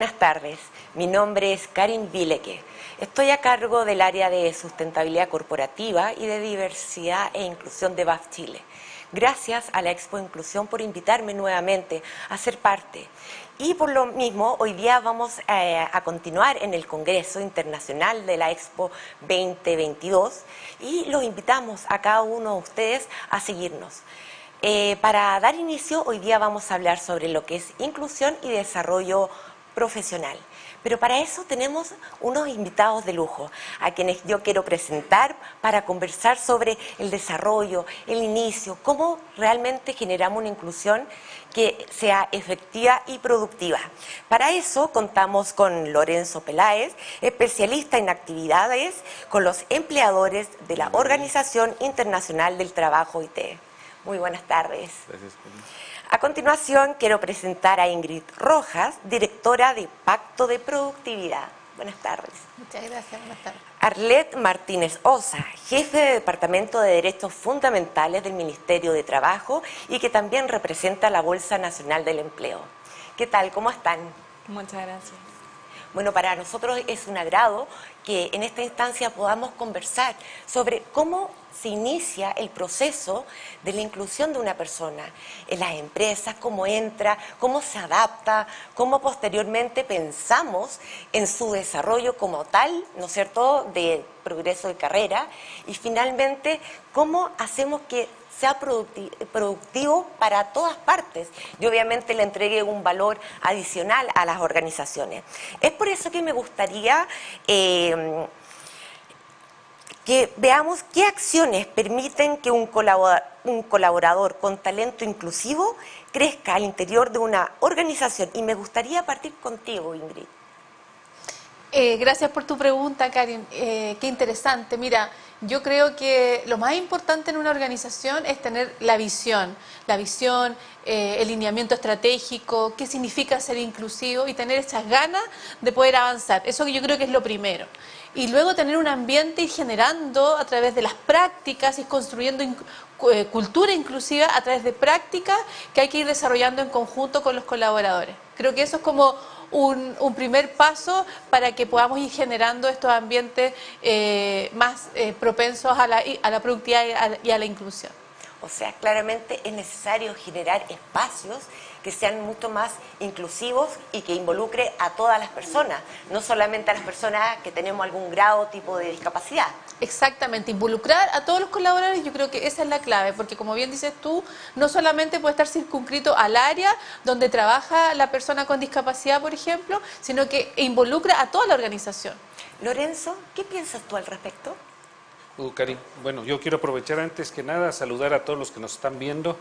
Buenas tardes, mi nombre es Karin Bieleke. Estoy a cargo del área de sustentabilidad corporativa y de diversidad e inclusión de BAF Chile. Gracias a la Expo Inclusión por invitarme nuevamente a ser parte. Y por lo mismo, hoy día vamos a continuar en el Congreso Internacional de la Expo 2022 y los invitamos a cada uno de ustedes a seguirnos. Para dar inicio, hoy día vamos a hablar sobre lo que es inclusión y desarrollo profesional. Pero para eso tenemos unos invitados de lujo, a quienes yo quiero presentar para conversar sobre el desarrollo, el inicio, cómo realmente generamos una inclusión que sea efectiva y productiva. Para eso contamos con Lorenzo Peláez, especialista en actividades con los empleadores de la Organización Internacional del Trabajo, OIT. Muy buenas tardes. Gracias. A continuación, quiero presentar a Ingrid Rojas, directora de Pacto de Productividad. Buenas tardes. Muchas gracias, buenas tardes. Arlet Martínez Osa, jefe de Departamento de Derechos Fundamentales del Ministerio de Trabajo y que también representa la Bolsa Nacional del Empleo. ¿Qué tal? ¿Cómo están? Muchas gracias. Bueno, para nosotros es un agrado que en esta instancia podamos conversar sobre cómo se inicia el proceso de la inclusión de una persona en las empresas, cómo entra, cómo se adapta, cómo posteriormente pensamos en su desarrollo como tal, ¿no es cierto?, de progreso de carrera, y finalmente cómo hacemos que sea productivo para todas partes y obviamente le entregue un valor adicional a las organizaciones. Es por eso que me gustaría que veamos qué acciones permiten que un colaborador con talento inclusivo crezca al interior de una organización. Y me gustaría partir contigo, Ingrid. Gracias por tu pregunta, Karin. Qué interesante. Mira, yo creo que lo más importante en una organización es tener la visión, el lineamiento estratégico, qué significa ser inclusivo y tener esas ganas de poder avanzar. Eso yo creo que es lo primero. Y luego tener un ambiente y generando a través de las prácticas y construyendo cultura inclusiva a través de prácticas que hay que ir desarrollando en conjunto con los colaboradores. Creo que eso es como un primer paso para que podamos ir generando estos ambientes más propensos a la productividad y a la inclusión. O sea, claramente es necesario generar espacios que sean mucho más inclusivos y que involucre a todas las personas, no solamente a las personas que tenemos algún grado o tipo de discapacidad. Exactamente, involucrar a todos los colaboradores, yo creo que esa es la clave, porque como bien dices tú, no solamente puede estar circunscrito al área donde trabaja la persona con discapacidad, por ejemplo, sino que involucra a toda la organización. Lorenzo, ¿qué piensas tú al respecto? Karin, bueno, yo quiero aprovechar antes que nada, saludar a todos los que nos están viendo,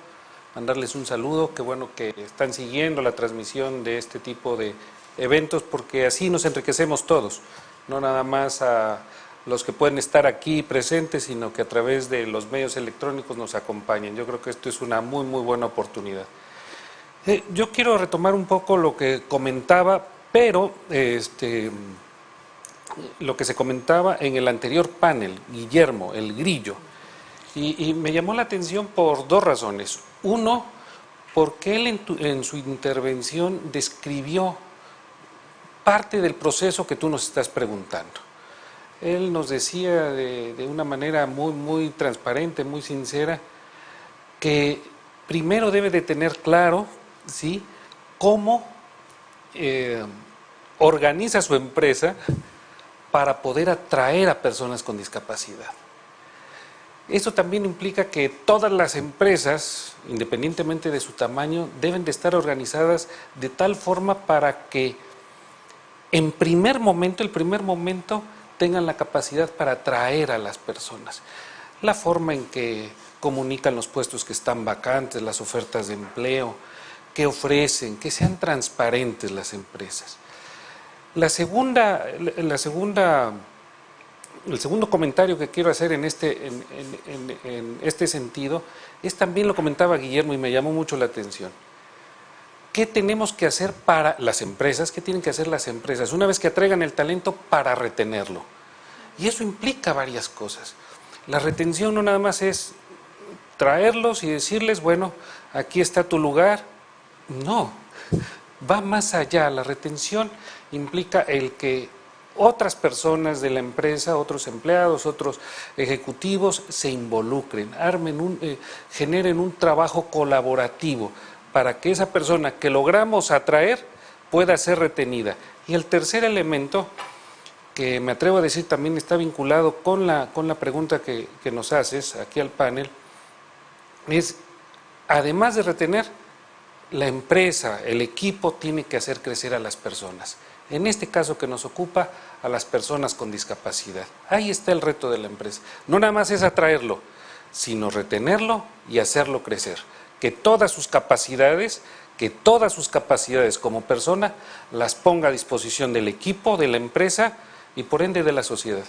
mandarles un saludo, qué bueno que están siguiendo la transmisión de este tipo de eventos, porque así nos enriquecemos todos, no nada más a los que pueden estar aquí presentes, sino que a través de los medios electrónicos nos acompañen. Yo creo que esto es una muy buena oportunidad. Yo quiero retomar un poco lo que comentaba, pero lo que se comentaba en el anterior panel, Guillermo, el grillo, y me llamó la atención por dos razones. Uno, porque él en su intervención describió parte del proceso que tú nos estás preguntando. Él nos decía de una manera muy transparente, muy sincera, que primero debe de tener claro, ¿sí?, cómo organiza su empresa para poder atraer a personas con discapacidad. Esto también implica que todas las empresas, independientemente de su tamaño, deben de estar organizadas de tal forma para que el primer momento tengan la capacidad para atraer a las personas. La forma en que comunican los puestos que están vacantes, las ofertas de empleo, que ofrecen, que sean transparentes las empresas. El segundo comentario que quiero hacer en este sentido es también lo comentaba Guillermo y me llamó mucho la atención. ¿Qué tenemos que hacer para las empresas? ¿Qué tienen que hacer las empresas una vez que atraigan el talento para retenerlo? Y eso implica varias cosas. La retención no nada más es traerlos y decirles, bueno, aquí está tu lugar. No. va más allá. La retención implica el que otras personas de la empresa, otros empleados, otros ejecutivos se involucren, generen un trabajo colaborativo para que esa persona que logramos atraer pueda ser retenida. Y el tercer elemento, que me atrevo a decir también está vinculado con la pregunta que nos haces aquí al panel, es, además de retener, la empresa, el equipo tiene que hacer crecer a las personas. En este caso que nos ocupa, a las personas con discapacidad. Ahí está el reto de la empresa. No nada más es atraerlo, sino retenerlo y hacerlo crecer. Que todas sus capacidades como persona las ponga a disposición del equipo, de la empresa y por ende de la sociedad.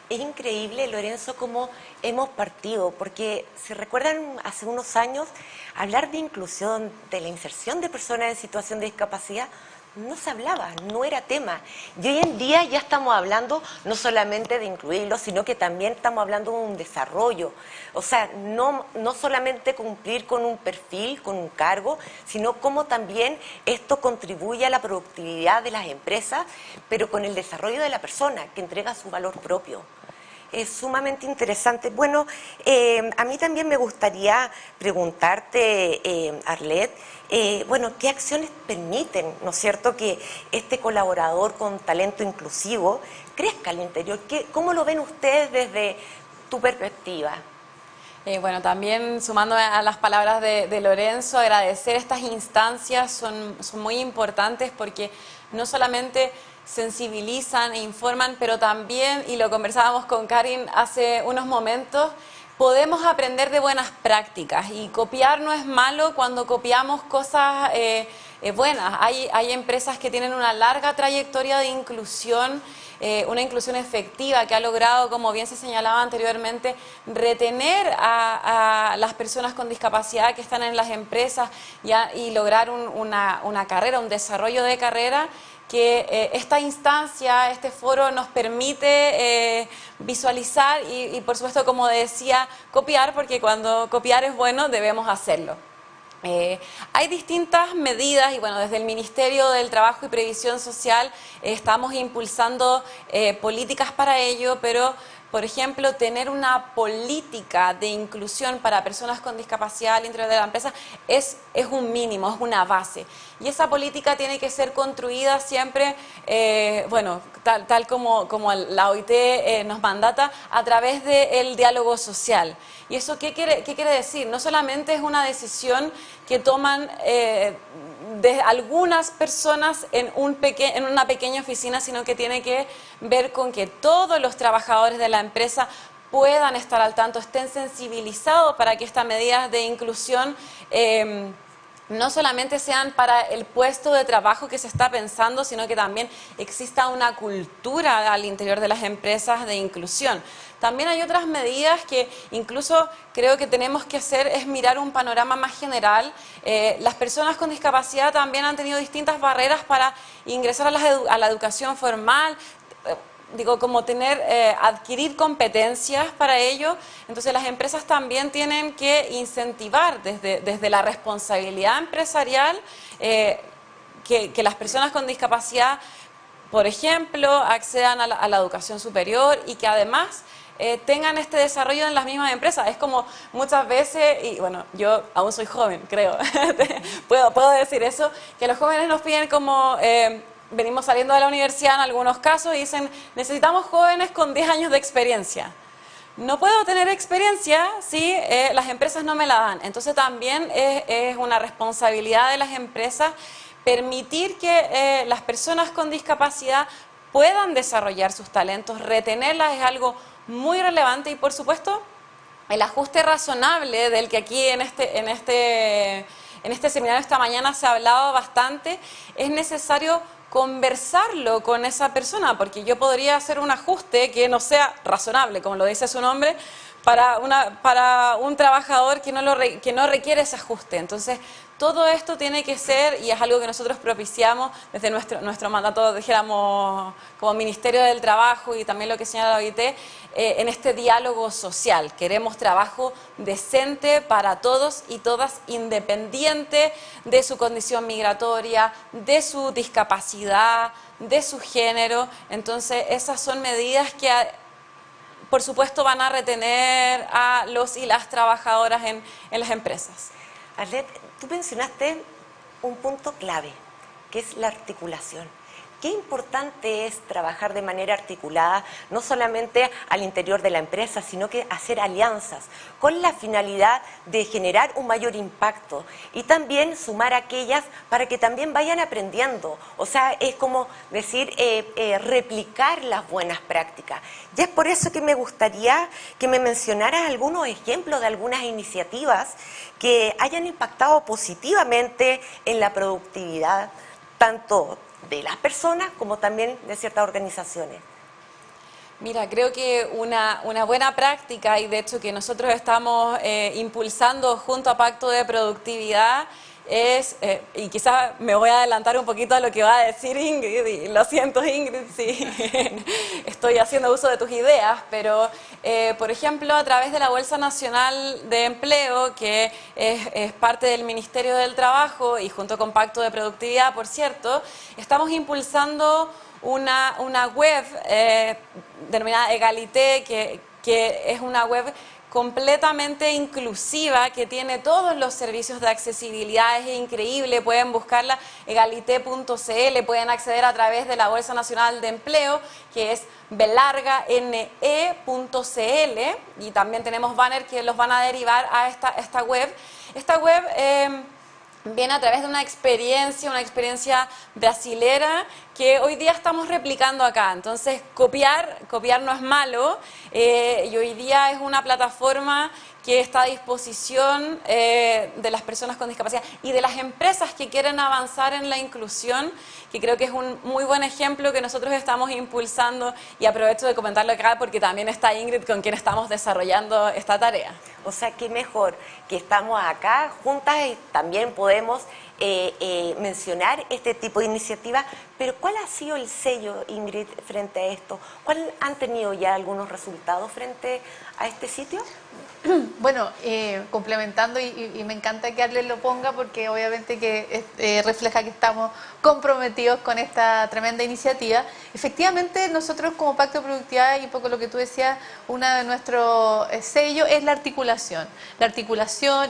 Es increíble, Lorenzo, cómo hemos partido, porque si recuerdan hace unos años, hablar de inclusión, de la inserción de personas en situación de discapacidad, no se hablaba, no era tema. Y hoy en día ya estamos hablando no solamente de incluirlos, sino que también estamos hablando de un desarrollo. O sea, no solamente cumplir con un perfil, con un cargo, sino cómo también esto contribuye a la productividad de las empresas, pero con el desarrollo de la persona, que entrega su valor propio. Es sumamente interesante. Bueno, a mí también me gustaría preguntarte, Arlet, bueno, ¿qué acciones permiten, no es cierto, que este colaborador con talento inclusivo crezca al interior? ¿Cómo lo ven ustedes desde tu perspectiva? Bueno, también sumando a las palabras de Lorenzo, agradecer estas instancias son muy importantes porque no solamente sensibilizan e informan, pero también, y lo conversábamos con Karin hace unos momentos, podemos aprender de buenas prácticas y copiar no es malo cuando copiamos cosas buenas. Hay empresas que tienen una larga trayectoria de inclusión, una inclusión efectiva que ha logrado, como bien se señalaba anteriormente, retener a las personas con discapacidad que están en las empresas y lograr una carrera, un desarrollo de carrera, que esta instancia, este foro nos permite visualizar y por supuesto, como decía, copiar, porque cuando copiar es bueno debemos hacerlo. Hay distintas medidas y bueno, desde el Ministerio del Trabajo y Previsión Social estamos impulsando políticas para ello, pero por ejemplo, tener una política de inclusión para personas con discapacidad al interior de la empresa es un mínimo, es una base. Y esa política tiene que ser construida siempre, bueno, tal como la OIT nos mandata, a través del diálogo social. ¿Y eso qué quiere decir? No solamente es una decisión que toman de algunas personas en una pequeña oficina, sino que tiene que ver con que todos los trabajadores de la empresa puedan estar al tanto, estén sensibilizados para que estas medidas de inclusión no solamente sean para el puesto de trabajo que se está pensando, sino que también exista una cultura al interior de las empresas de inclusión. También hay otras medidas que incluso creo que tenemos que hacer, es mirar un panorama más general. Las personas con discapacidad también han tenido distintas barreras para ingresar a la educación formal, digo, como adquirir competencias para ello. Entonces las empresas también tienen que incentivar desde la responsabilidad empresarial que las personas con discapacidad, por ejemplo, accedan a la educación superior y que además tengan este desarrollo en las mismas empresas. Es como muchas veces, y bueno, yo aún soy joven, creo, puedo decir eso, que los jóvenes nos piden como... venimos saliendo de la universidad en algunos casos y dicen, necesitamos jóvenes con 10 años de experiencia. No puedo tener experiencia si las empresas no me la dan. Entonces también es una responsabilidad de las empresas permitir que las personas con discapacidad puedan desarrollar sus talentos, retenerlas es algo muy relevante y por supuesto el ajuste razonable del que aquí en este seminario esta mañana se ha hablado bastante, es necesario conversarlo con esa persona, porque yo podría hacer un ajuste que no sea razonable, como lo dice su nombre, para un trabajador que no requiere ese ajuste. Entonces, todo esto tiene que ser, y es algo que nosotros propiciamos desde nuestro mandato, dijéramos, como Ministerio del Trabajo y también lo que señala la OIT, en este diálogo social. Queremos trabajo decente para todos y todas, independiente de su condición migratoria, de su discapacidad, de su género. Entonces, esas son medidas que, por supuesto, van a retener a los y las trabajadoras en las empresas. Arlet, tú mencionaste un punto clave, que es la articulación. Qué importante es trabajar de manera articulada, no solamente al interior de la empresa, sino que hacer alianzas con la finalidad de generar un mayor impacto y también sumar a aquellas para que también vayan aprendiendo. O sea, es como decir, replicar las buenas prácticas. Y es por eso que me gustaría que me mencionaras algunos ejemplos de algunas iniciativas que hayan impactado positivamente en la productividad, tanto de las personas como también de ciertas organizaciones. Mira, creo que una buena práctica, y de hecho que nosotros estamos impulsando junto a Pacto de Productividad, es, y quizás me voy a adelantar un poquito a lo que va a decir Ingrid, y lo siento Ingrid si estoy haciendo uso de tus ideas, pero por ejemplo a través de la Bolsa Nacional de Empleo, que es parte del Ministerio del Trabajo y junto con Pacto de Productividad, por cierto, estamos impulsando una web denominada Egalité, que es una web completamente inclusiva, que tiene todos los servicios de accesibilidad, es increíble, pueden buscarla, egalité.cl, pueden acceder a través de la Bolsa Nacional de Empleo, que es belargane.cl, y también tenemos banner que los van a derivar a esta web. Esta web viene a través de una experiencia brasilera que hoy día estamos replicando acá. Entonces, copiar no es malo, y hoy día es una plataforma que está a disposición de las personas con discapacidad y de las empresas que quieren avanzar en la inclusión, que creo que es un muy buen ejemplo que nosotros estamos impulsando, y aprovecho de comentarlo acá porque también está Ingrid con quien estamos desarrollando esta tarea. O sea, qué mejor que estamos acá juntas y también podemos mencionar este tipo de iniciativas, pero ¿cuál ha sido el sello, Ingrid, frente a esto? ¿Cuál han tenido ya algunos resultados frente a este sitio? Bueno, complementando, y me encanta que Arlet lo ponga porque obviamente que refleja que estamos comprometidos con esta tremenda iniciativa. Efectivamente, nosotros como Pacto de Productividad, y un poco lo que tú decías, uno de nuestros sellos es la articulación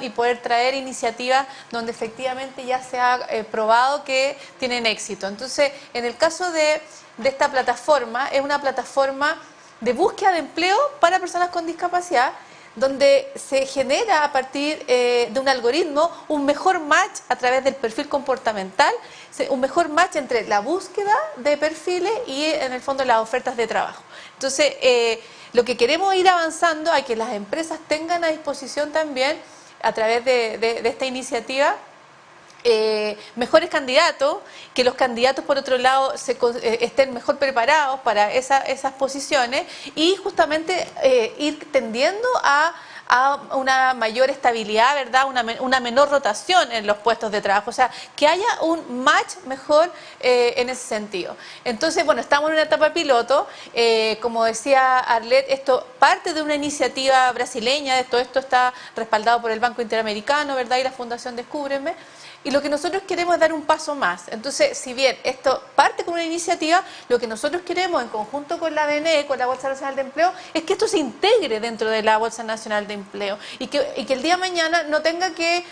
y poder traer iniciativas donde efectivamente ya se ha probado que tienen éxito. Entonces, en el caso de esta plataforma, es una plataforma de búsqueda de empleo para personas con discapacidad, donde se genera a partir de un algoritmo un mejor match a través del perfil comportamental, un mejor match entre la búsqueda de perfiles y en el fondo las ofertas de trabajo. Entonces, lo que queremos ir avanzando a que las empresas tengan a disposición también, a través de esta iniciativa, mejores candidatos, que los candidatos por otro lado estén mejor preparados para esas posiciones, y justamente ir tendiendo a una mayor estabilidad, ¿verdad? Una menor rotación en los puestos de trabajo, o sea, que haya un match mejor en ese sentido. Entonces, bueno, estamos en una etapa piloto, como decía Arlet, esto parte de una iniciativa brasileña, todo esto está respaldado por el Banco Interamericano, ¿verdad? Y la Fundación Descúbreme. Y lo que nosotros queremos es dar un paso más. Entonces, si bien esto parte con una iniciativa, lo que nosotros queremos en conjunto con la BNE, con la Bolsa Nacional de Empleo, es que esto se integre dentro de la Bolsa Nacional de Empleo y que el día de mañana no tenga que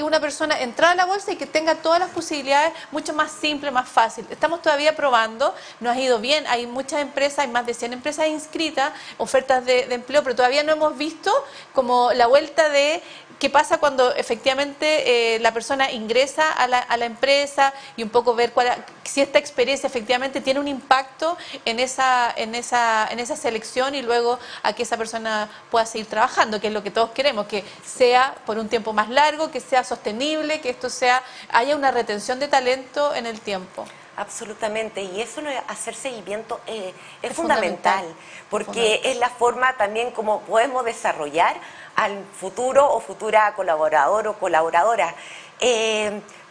una persona entrar a la bolsa y que tenga todas las posibilidades mucho más simple, más fácil. Estamos todavía probando, nos ha ido bien, hay muchas empresas, hay más de 100 empresas inscritas, ofertas de empleo, pero todavía no hemos visto como la vuelta de qué pasa cuando efectivamente la persona ingresa a la empresa y un poco ver si esta experiencia efectivamente tiene un impacto en esa selección y luego a que esa persona pueda seguir trabajando, que es lo que todos queremos, que sea por un tiempo más largo, que sea sostenible, que haya una retención de talento en el tiempo. Absolutamente, y eso, hacer seguimiento es fundamental, porque es la forma también como podemos desarrollar al futuro o futura colaborador o colaboradora.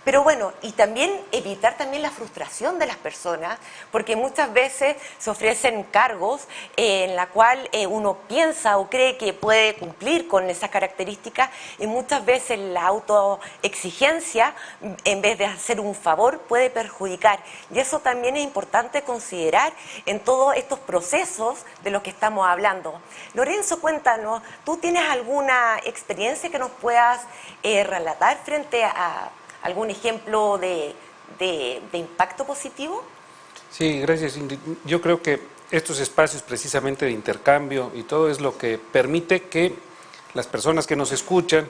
Pero bueno, y también evitar también la frustración de las personas, porque muchas veces se ofrecen cargos en la cual uno piensa o cree que puede cumplir con esas características, y muchas veces la autoexigencia, en vez de hacer un favor, puede perjudicar. Y eso también es importante considerar en todos estos procesos de los que estamos hablando. Lorenzo, cuéntanos, ¿tú tienes alguna experiencia que nos puedas relatar frente a algún ejemplo de impacto positivo? Sí, gracias, Ingrid. Yo creo que estos espacios precisamente de intercambio y todo es lo que permite que las personas que nos escuchan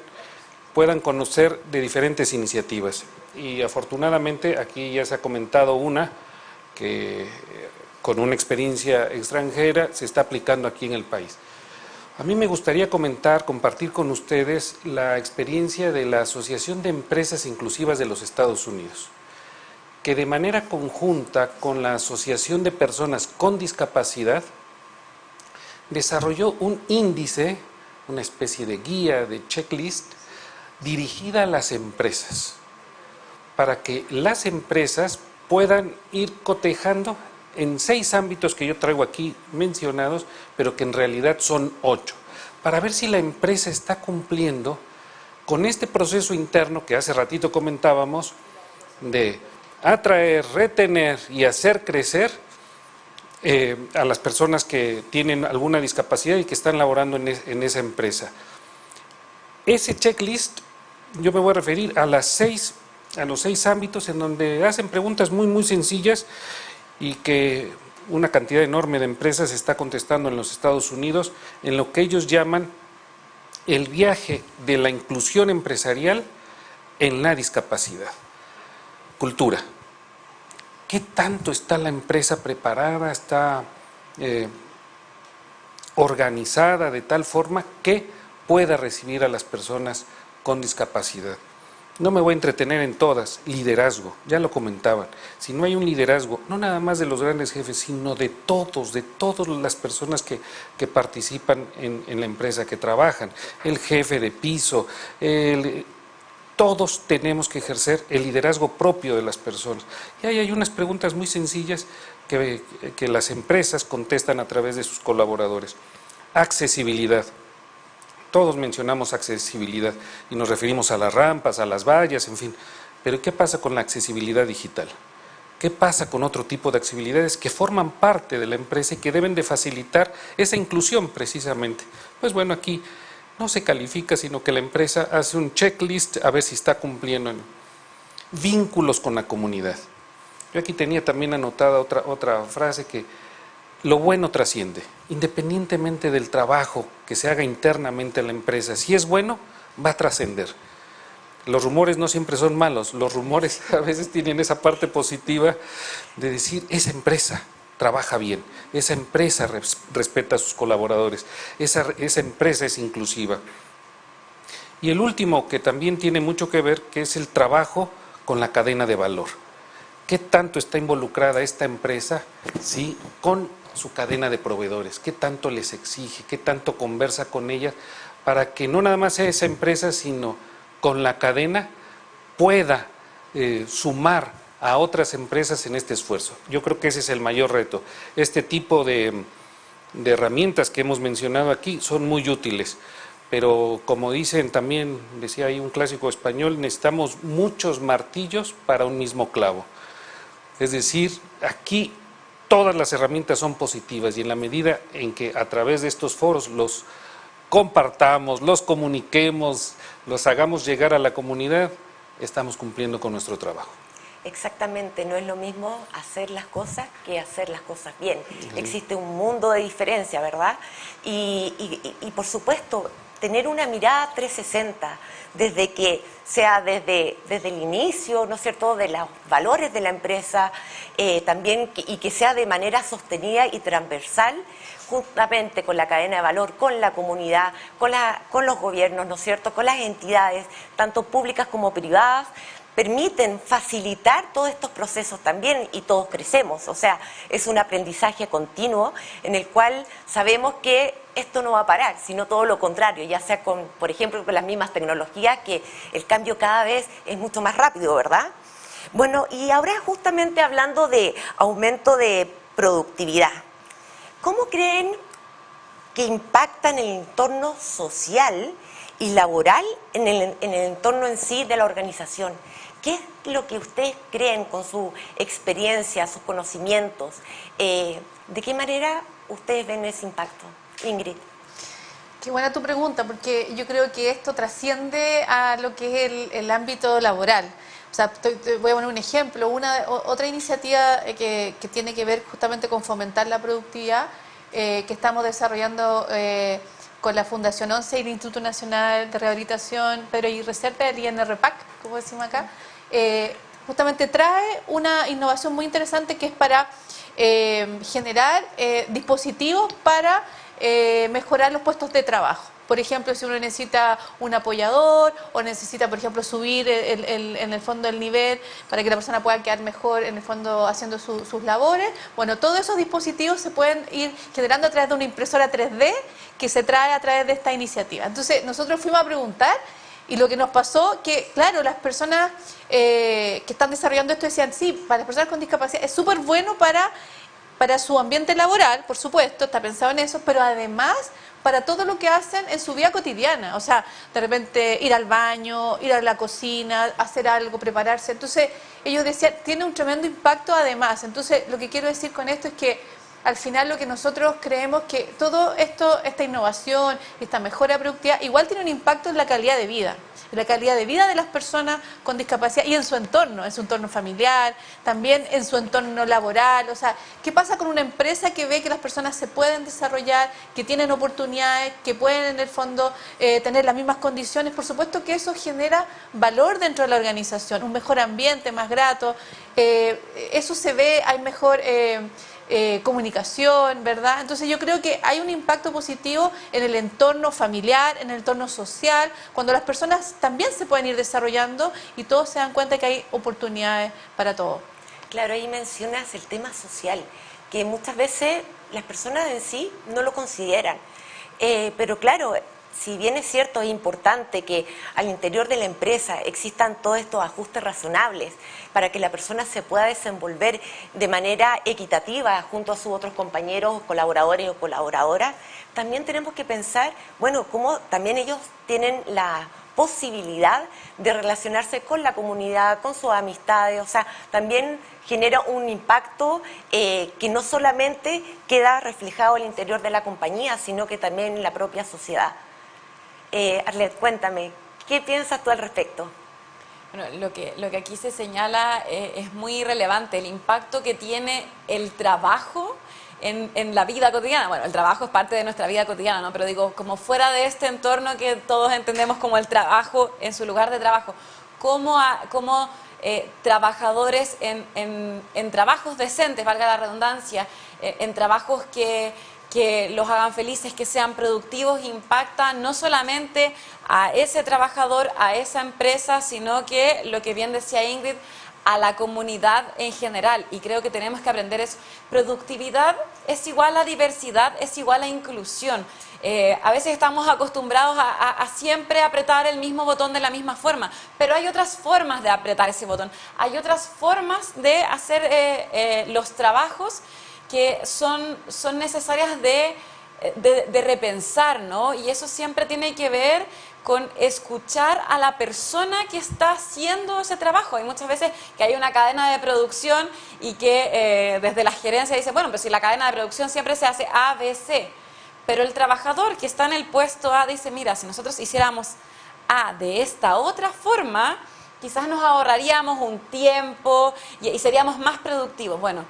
puedan conocer de diferentes iniciativas. Y afortunadamente aquí ya se ha comentado una que con una experiencia extranjera se está aplicando aquí en el país. A mí me gustaría compartir con ustedes la experiencia de la Asociación de Empresas Inclusivas de los Estados Unidos, que de manera conjunta con la Asociación de Personas con Discapacidad desarrolló un índice, una especie de guía, de checklist, dirigida a las empresas, para que las empresas puedan ir cotejando en 6 ámbitos que yo traigo aquí mencionados, pero que en realidad son 8, para ver si la empresa está cumpliendo con este proceso interno que hace ratito comentábamos, de atraer, retener y hacer crecer a las personas que tienen alguna discapacidad y que están laborando en esa empresa. Ese checklist, yo me voy a referir a los 6 ámbitos en donde hacen preguntas muy sencillas y que una cantidad enorme de empresas está contestando en los Estados Unidos en lo que ellos llaman el viaje de la inclusión empresarial en la discapacidad. Cultura. ¿Qué tanto está la empresa preparada, está organizada de tal forma que pueda recibir a las personas con discapacidad? No me voy a entretener en todas. Liderazgo, ya lo comentaban. Si no hay un liderazgo, no nada más de los grandes jefes, sino de todas las personas que participan en la empresa, que trabajan, el jefe de piso, todos tenemos que ejercer el liderazgo propio de las personas. Y ahí hay unas preguntas muy sencillas que las empresas contestan a través de sus colaboradores. Accesibilidad. Todos mencionamos accesibilidad y nos referimos a las rampas, a las vallas, en fin. Pero ¿qué pasa con la accesibilidad digital? ¿Qué pasa con otro tipo de accesibilidades que forman parte de la empresa y que deben de facilitar esa inclusión precisamente? Pues bueno, aquí no se califica, sino que la empresa hace un checklist a ver si está cumpliendo. Vínculos con la comunidad. Yo aquí tenía también anotada otra frase que lo bueno trasciende, independientemente del trabajo que se haga internamente en la empresa. Si es bueno, va a trascender. Los rumores no siempre son malos, los rumores a veces tienen esa parte positiva de decir, esa empresa trabaja bien, esa empresa respeta a sus colaboradores, esa empresa es inclusiva. Y el último, que también tiene mucho que ver, que es el trabajo con la cadena de valor. ¿Qué tanto está involucrada esta empresa, sí, con su cadena de proveedores? ¿Qué tanto les exige? ¿Qué tanto conversa con ellas para que no nada más sea esa empresa, sino con la cadena pueda sumar a otras empresas en este esfuerzo? Yo creo que ese es el mayor reto. Este tipo de herramientas que hemos mencionado aquí son muy útiles, pero como dicen también, decía ahí un clásico español, necesitamos muchos martillos para un mismo clavo. Es decir, aquí todas las herramientas son positivas y en la medida en que a través de estos foros los compartamos, los comuniquemos, los hagamos llegar a la comunidad, estamos cumpliendo con nuestro trabajo. Exactamente, no es lo mismo hacer las cosas que hacer las cosas bien. Existe un mundo de diferencia, ¿verdad? Y por supuesto, tener una mirada 360, desde que sea desde el inicio, ¿no es cierto?, de los valores de la empresa, también y que sea de manera sostenida y transversal, juntamente con la cadena de valor, con la comunidad, con los gobiernos, ¿no es cierto?, con las entidades, tanto públicas como privadas, permiten facilitar todos estos procesos también y todos crecemos. O sea, es un aprendizaje continuo en el cual sabemos que esto no va a parar, sino todo lo contrario, ya sea con, por ejemplo, con las mismas tecnologías, que el cambio cada vez es mucho más rápido, ¿verdad? Bueno, y ahora justamente hablando de aumento de productividad, ¿cómo creen que impacta en el entorno social y laboral, en el entorno en sí de la organización? ¿Qué es lo que ustedes creen con su experiencia, sus conocimientos? ¿De qué manera ustedes ven ese impacto? Ingrid. Qué buena tu pregunta, porque yo creo que esto trasciende a lo que es el ámbito laboral. O sea, te voy a poner un ejemplo. Otra iniciativa que tiene que ver justamente con fomentar la productividad, que estamos desarrollando con la Fundación 11 y el Instituto Nacional de Rehabilitación Pedro Aguirre Cerda, el INRPAC, como decimos acá, justamente trae una innovación muy interesante que es para generar dispositivos para mejorar los puestos de trabajo. Por ejemplo, si uno necesita un apoyador o necesita, por ejemplo, subir en el fondo el nivel para que la persona pueda quedar mejor en el fondo haciendo sus labores, bueno, todos esos dispositivos se pueden ir generando a través de una impresora 3D que se trae a través de esta iniciativa. Entonces, nosotros fuimos a preguntar y lo que nos pasó que, claro, las personas que están desarrollando esto decían, sí, para las personas con discapacidad es súper bueno para su ambiente laboral, por supuesto, está pensado en eso, pero además para todo lo que hacen en su vida cotidiana, o sea, de repente ir al baño, ir a la cocina, hacer algo, prepararse. Entonces, ellos decían, tiene un tremendo impacto además. Entonces, lo que quiero decir con esto es que al final lo que nosotros creemos que todo esto, esta innovación, esta mejora productiva, igual tiene un impacto en la calidad de vida de las personas con discapacidad y en su entorno familiar, también en su entorno laboral. O sea, ¿qué pasa con una empresa que ve que las personas se pueden desarrollar, que tienen oportunidades, que pueden en el fondo tener las mismas condiciones? Por supuesto que eso genera valor dentro de la organización, un mejor ambiente, más grato, eso se ve, hay mejor comunicación, ¿verdad? Entonces yo creo que hay un impacto positivo en el entorno familiar, en el entorno social, cuando las personas también se pueden ir desarrollando y todos se dan cuenta que hay oportunidades para todos. Claro, ahí mencionas el tema social, que muchas veces las personas en sí no lo consideran, pero claro, si bien es cierto, es importante que al interior de la empresa existan todos estos ajustes razonables para que la persona se pueda desenvolver de manera equitativa junto a sus otros compañeros, colaboradores o colaboradoras, también tenemos que pensar, bueno, cómo también ellos tienen la posibilidad de relacionarse con la comunidad, con sus amistades, o sea, también genera un impacto que no solamente queda reflejado al interior de la compañía, sino que también en la propia sociedad. Arlet, cuéntame, ¿qué piensas tú al respecto? Bueno, lo que aquí se señala es muy relevante, el impacto que tiene el trabajo en la vida cotidiana. Bueno, el trabajo es parte de nuestra vida cotidiana, ¿no? Pero digo, como fuera de este entorno que todos entendemos como el trabajo en su lugar de trabajo, como trabajadores en trabajos decentes, valga la redundancia, en trabajos que los hagan felices, que sean productivos, impactan no solamente a ese trabajador, a esa empresa, sino que, lo que bien decía Ingrid, a la comunidad en general. Y creo que tenemos que aprender eso. Productividad es igual a diversidad, es igual a inclusión. A veces estamos acostumbrados a siempre apretar el mismo botón de la misma forma, pero hay otras formas de apretar ese botón, hay otras formas de hacer los trabajos que son necesarias de repensar, ¿no? Y eso siempre tiene que ver con escuchar a la persona que está haciendo ese trabajo. Hay muchas veces que hay una cadena de producción y que desde la gerencia dice, bueno, pero si la cadena de producción siempre se hace A, B, C, pero el trabajador que está en el puesto A dice, mira, si nosotros hiciéramos A de esta otra forma, quizás nos ahorraríamos un tiempo y seríamos más productivos. Bueno,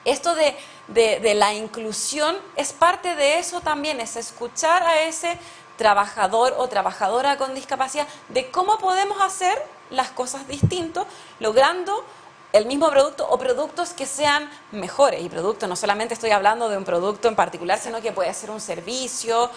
esto de la inclusión es parte de eso también, es escuchar a ese trabajador o trabajadora con discapacidad, de cómo podemos hacer las cosas distintos, logrando el mismo producto o productos que sean mejores. Y productos, no solamente estoy hablando de un producto en particular, sino que puede ser un servicio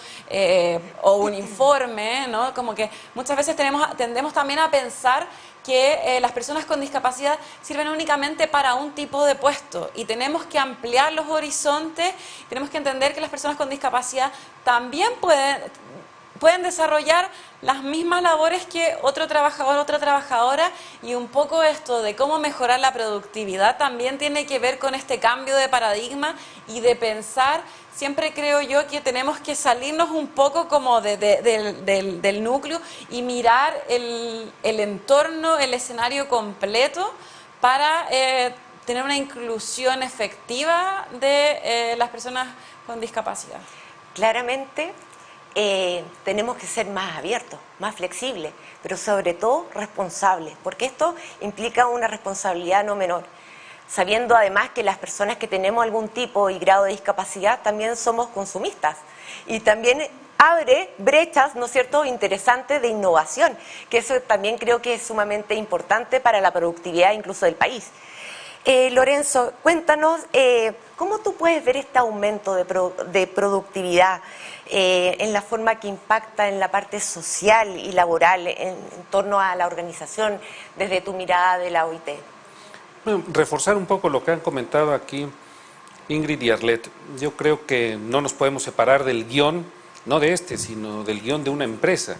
o un informe, ¿no? Como que muchas veces tendemos también a pensar que las personas con discapacidad sirven únicamente para un tipo de puesto y tenemos que ampliar los horizontes, tenemos que entender que las personas con discapacidad también pueden desarrollar las mismas labores que otro trabajador, otra trabajadora, y un poco esto de cómo mejorar la productividad también tiene que ver con este cambio de paradigma y de pensar. Siempre creo yo que tenemos que salirnos un poco como del núcleo y mirar el entorno, el escenario completo para tener una inclusión efectiva de las personas con discapacidad. Claramente tenemos que ser más abiertos, más flexibles, pero sobre todo responsables, porque esto implica una responsabilidad no menor, sabiendo además que las personas que tenemos algún tipo y grado de discapacidad también somos consumistas y también abre brechas, ¿no es cierto?, interesantes de innovación, que eso también creo que es sumamente importante para la productividad incluso del país. Lorenzo, cuéntanos, ¿cómo tú puedes ver este aumento de productividad en la forma que impacta en la parte social y laboral en torno a la organización desde tu mirada de la OIT? Bueno, reforzar un poco lo que han comentado aquí Ingrid y Arlette. Yo creo que no nos podemos separar del guión, no de sino del guión de una empresa.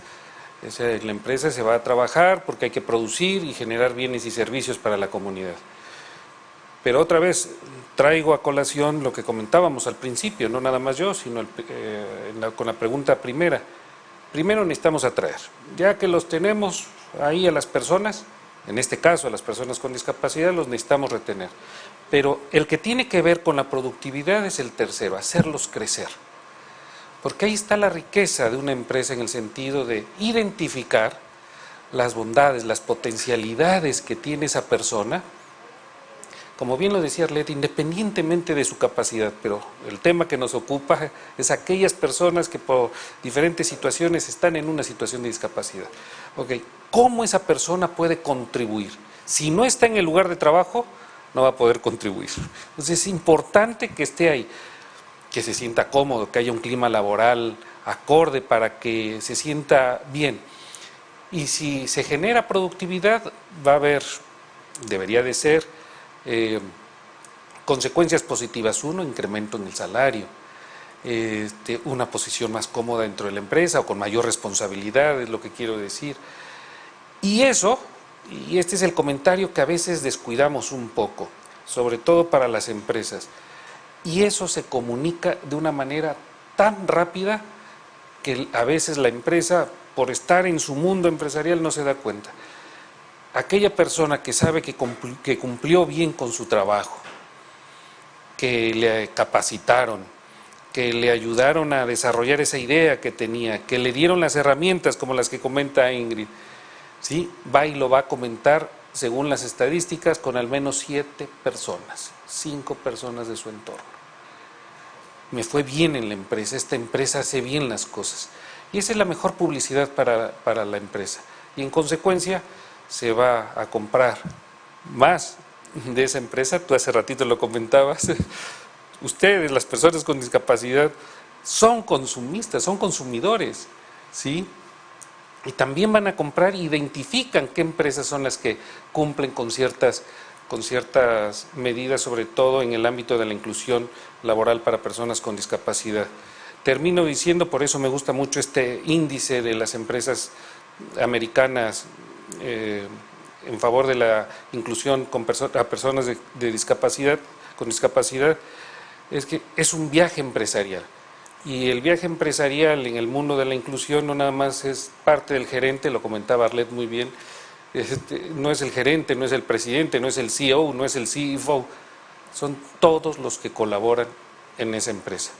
O sea, la empresa se va a trabajar porque hay que producir y generar bienes y servicios para la comunidad. Pero otra vez traigo a colación lo que comentábamos al principio, no nada más yo, sino con la pregunta primera. Primero necesitamos atraer, ya que los tenemos ahí a las personas, en este caso a las personas con discapacidad, los necesitamos retener. Pero el que tiene que ver con la productividad es el tercero, hacerlos crecer. Porque ahí está la riqueza de una empresa en el sentido de identificar las bondades, las potencialidades que tiene esa persona. Como bien lo decía Arlette, independientemente de su capacidad, pero el tema que nos ocupa es aquellas personas que por diferentes situaciones están en una situación de discapacidad. Okay. ¿Cómo esa persona puede contribuir? Si no está en el lugar de trabajo, no va a poder contribuir. Entonces es importante que esté ahí, que se sienta cómodo, que haya un clima laboral acorde para que se sienta bien. Y si se genera productividad, va a haber, debería de ser, consecuencias positivas. Uno, incremento en el salario, una posición más cómoda dentro de la empresa o con mayor responsabilidad, es lo que quiero decir. Y eso, y este es el comentario que a veces descuidamos un poco, sobre todo para las empresas, y eso se comunica de una manera tan rápida que a veces la empresa, por estar en su mundo empresarial, no se da cuenta. Aquella persona que sabe que cumplió bien con su trabajo, que le capacitaron, que le ayudaron a desarrollar esa idea que tenía, que le dieron las herramientas como las que comenta Ingrid, ¿sí? Va y lo va a comentar, según las estadísticas, con al menos 7 personas, 5 personas de su entorno. Me fue bien en la empresa, esta empresa hace bien las cosas. Y esa es la mejor publicidad para la empresa. Y en consecuencia, se va a comprar más de esa empresa. Tú hace ratito lo comentabas. Ustedes, las personas con discapacidad, son consumistas, son consumidores, ¿sí? Y también van a comprar, identifican qué empresas son las que cumplen con ciertas medidas, sobre todo en el ámbito de la inclusión laboral para personas con discapacidad. Termino diciendo, por eso me gusta mucho este índice de las empresas americanas en favor de la inclusión a personas de discapacidad, con discapacidad, es que es un viaje empresarial. Y el viaje empresarial en el mundo de la inclusión no nada más es parte del gerente, lo comentaba Arlette muy bien, no es el gerente, no es el presidente, no es el CEO, no es el CFO, son todos los que colaboran en esa empresa.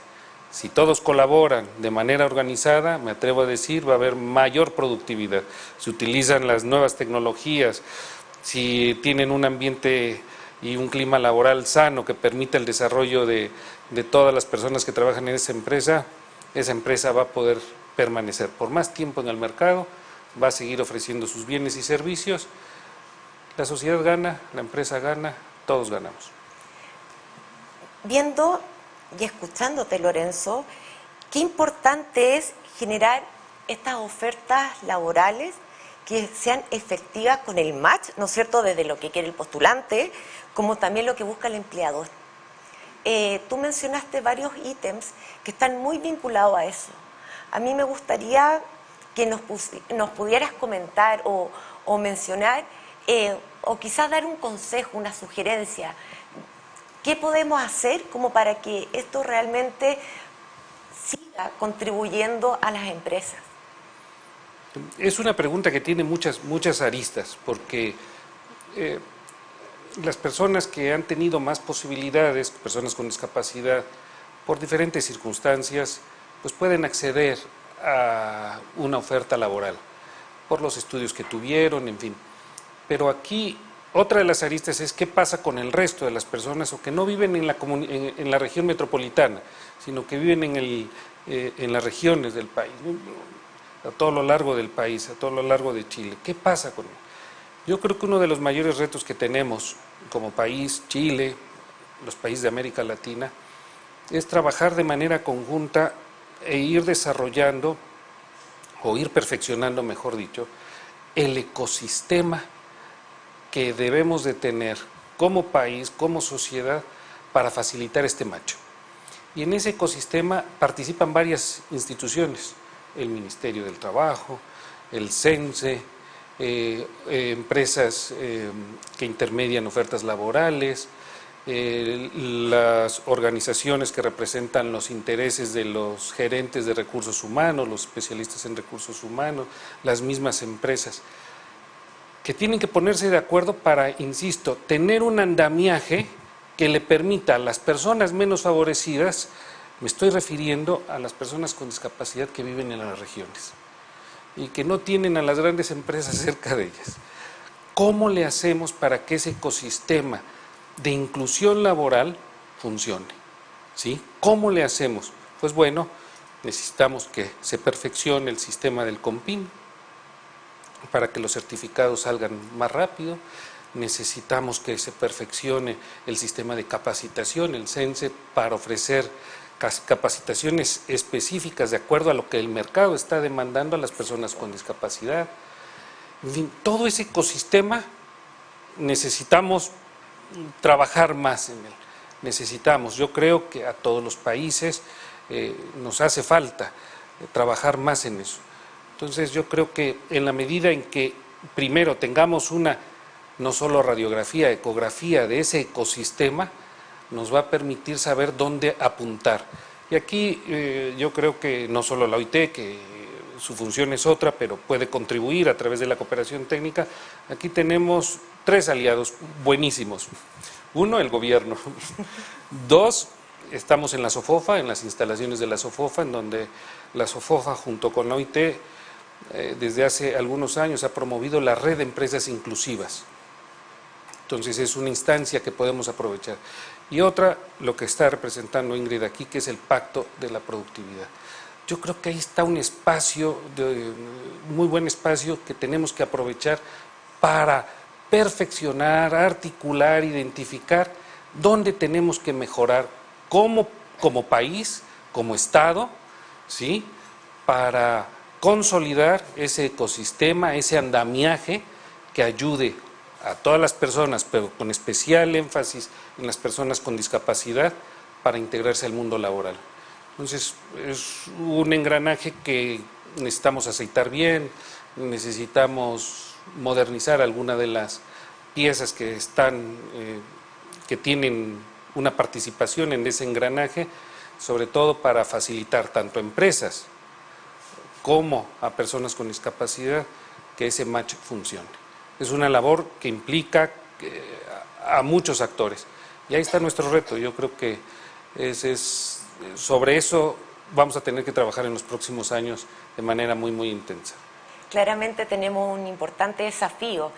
Si todos colaboran de manera organizada, me atrevo a decir, va a haber mayor productividad. Se utilizan las nuevas tecnologías, si tienen un ambiente y un clima laboral sano que permita el desarrollo de todas las personas que trabajan en esa empresa va a poder permanecer por más tiempo en el mercado, va a seguir ofreciendo sus bienes y servicios. La sociedad gana, la empresa gana, todos ganamos. Viendo y escuchándote, Lorenzo, qué importante es generar estas ofertas laborales que sean efectivas con el match, ¿no es cierto?, desde lo que quiere el postulante, como también lo que busca el empleador. Tú mencionaste varios ítems que están muy vinculados a eso. A mí me gustaría que nos pudieras comentar o mencionar, o quizás dar un consejo, una sugerencia. ¿Qué podemos hacer como para que esto realmente siga contribuyendo a las empresas? Es una pregunta que tiene muchas aristas, porque las personas que han tenido más posibilidades, personas con discapacidad, por diferentes circunstancias, pues pueden acceder a una oferta laboral, por los estudios que tuvieron, en fin. Pero aquí, otra de las aristas es qué pasa con el resto de las personas o que no viven en la región metropolitana, sino que viven en las regiones del país, a todo lo largo del país, a todo lo largo de Chile. ¿Qué pasa con él? Yo creo que uno de los mayores retos que tenemos como país, Chile, los países de América Latina, es trabajar de manera conjunta e ir desarrollando, o ir perfeccionando, mejor dicho, el ecosistema que debemos de tener como país, como sociedad, para facilitar este match. Y en ese ecosistema participan varias instituciones, el Ministerio del Trabajo, el CENSE, empresas que intermedian ofertas laborales, las organizaciones que representan los intereses de los gerentes de recursos humanos, los especialistas en recursos humanos, las mismas empresas, que tienen que ponerse de acuerdo para, insisto, tener un andamiaje que le permita a las personas menos favorecidas, me estoy refiriendo a las personas con discapacidad que viven en las regiones y que no tienen a las grandes empresas cerca de ellas. ¿Cómo le hacemos para que ese ecosistema de inclusión laboral funcione? ¿Sí? ¿Cómo le hacemos? Pues bueno, necesitamos que se perfeccione el sistema del COMPIN para que los certificados salgan más rápido. Necesitamos que se perfeccione el sistema de capacitación, el CENSE, para ofrecer capacitaciones específicas de acuerdo a lo que el mercado está demandando a las personas con discapacidad. En fin, todo ese ecosistema necesitamos trabajar más en él. Necesitamos, yo creo que a todos los países nos hace falta trabajar más en eso. Entonces yo creo que en la medida en que primero tengamos una no solo radiografía, ecografía de ese ecosistema, nos va a permitir saber dónde apuntar. Y aquí yo creo que no solo la OIT, que su función es otra, pero puede contribuir a través de la cooperación técnica. Aquí tenemos 3 aliados buenísimos. 1, el gobierno. 2, estamos en la SOFOFA, en las instalaciones de la SOFOFA, en donde la SOFOFA junto con la OIT desde hace algunos años ha promovido la red de empresas inclusivas. Entonces es una instancia que podemos aprovechar. Y otra, lo que está representando Ingrid aquí, que es el Pacto de la Productividad. Yo creo que ahí está un espacio, muy buen espacio, que tenemos que aprovechar para perfeccionar, articular, identificar dónde tenemos que mejorar como país, como Estado, ¿sí?, para consolidar ese ecosistema, ese andamiaje que ayude a todas las personas, pero con especial énfasis en las personas con discapacidad, para integrarse al mundo laboral. Entonces, es un engranaje que necesitamos aceitar bien, necesitamos modernizar alguna de las piezas que que tienen una participación en ese engranaje, sobre todo para facilitar tanto a empresas como a personas con discapacidad que ese match funcione. Es una labor que implica a muchos actores. Y ahí está nuestro reto. Yo creo que sobre eso vamos a tener que trabajar en los próximos años de manera muy intensa. Claramente tenemos un importante desafío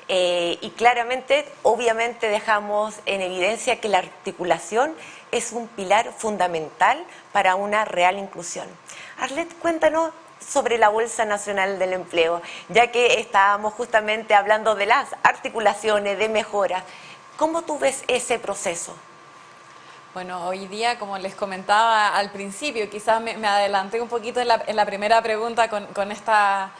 y claramente, obviamente, dejamos en evidencia que la articulación es un pilar fundamental para una real inclusión. Arlet, cuéntanos sobre la Bolsa Nacional del Empleo, ya que estábamos justamente hablando de las articulaciones, de mejoras. ¿Cómo tú ves ese proceso? Bueno, hoy día, como les comentaba al principio, quizás me adelanté un poquito en la primera pregunta con esta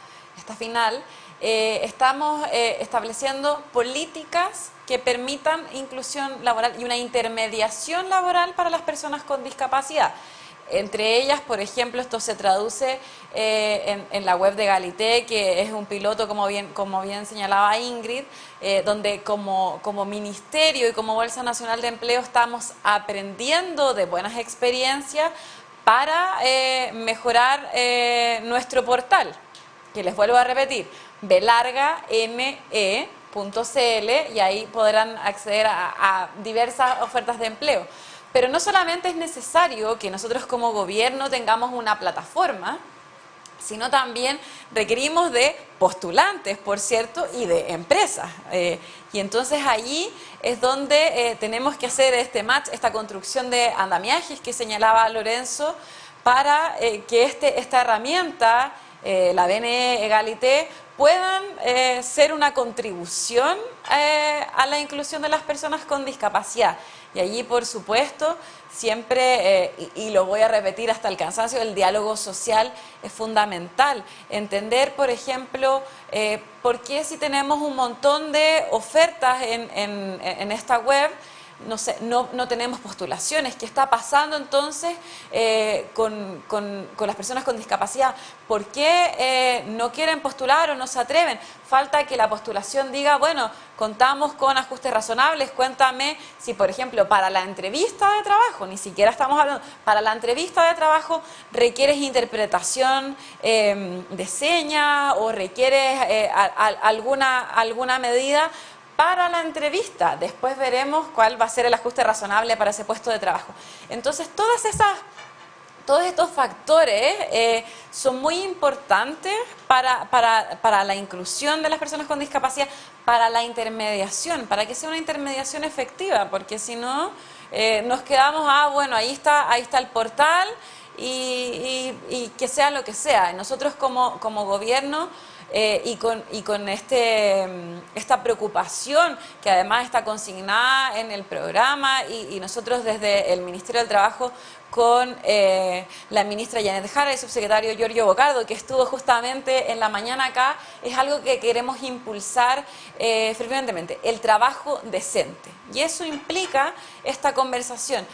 final, estamos estableciendo políticas que permitan inclusión laboral y una intermediación laboral para las personas con discapacidad. Entre ellas, por ejemplo, esto se traduce en la web de Egalité, que es un piloto, como bien señalaba Ingrid, donde como Ministerio y como Bolsa Nacional de Empleo estamos aprendiendo de buenas experiencias para mejorar nuestro portal, que les vuelvo a repetir, belargame.cl, y ahí podrán acceder a diversas ofertas de empleo. Pero no solamente es necesario que nosotros como gobierno tengamos una plataforma, sino también requerimos de postulantes, por cierto, y de empresas. Y entonces allí es donde tenemos que hacer este match, esta construcción de andamiajes que señalaba Lorenzo, para que esta herramienta, la BNE Egalité, puedan ser una contribución a la inclusión de las personas con discapacidad. Y allí, por supuesto, siempre, y lo voy a repetir hasta el cansancio, el diálogo social es fundamental. Entender, por ejemplo, por qué si tenemos un montón de ofertas en esta web, no tenemos postulaciones. ¿Qué está pasando entonces con las personas con discapacidad? ¿Por qué no quieren postular o no se atreven? Falta que la postulación diga, bueno, contamos con ajustes razonables, cuéntame si, por ejemplo, para la entrevista de trabajo, ni siquiera estamos hablando, para la entrevista de trabajo requieres interpretación de señas o requieres alguna medida para la entrevista. Después veremos cuál va a ser el ajuste razonable para ese puesto de trabajo. Entonces, todos estos factores son muy importantes para la inclusión de las personas con discapacidad, para la intermediación, para que sea una intermediación efectiva, porque si no, nos quedamos, bueno, ahí está el portal y que sea lo que sea. Nosotros como gobierno, y con esta preocupación que además está consignada en el programa, y nosotros desde el Ministerio del Trabajo con la ministra Janet Jara y el subsecretario Giorgio Bocardo, que estuvo justamente en la mañana acá, es algo que queremos impulsar fervientemente, el trabajo decente. Y eso implica esta conversación,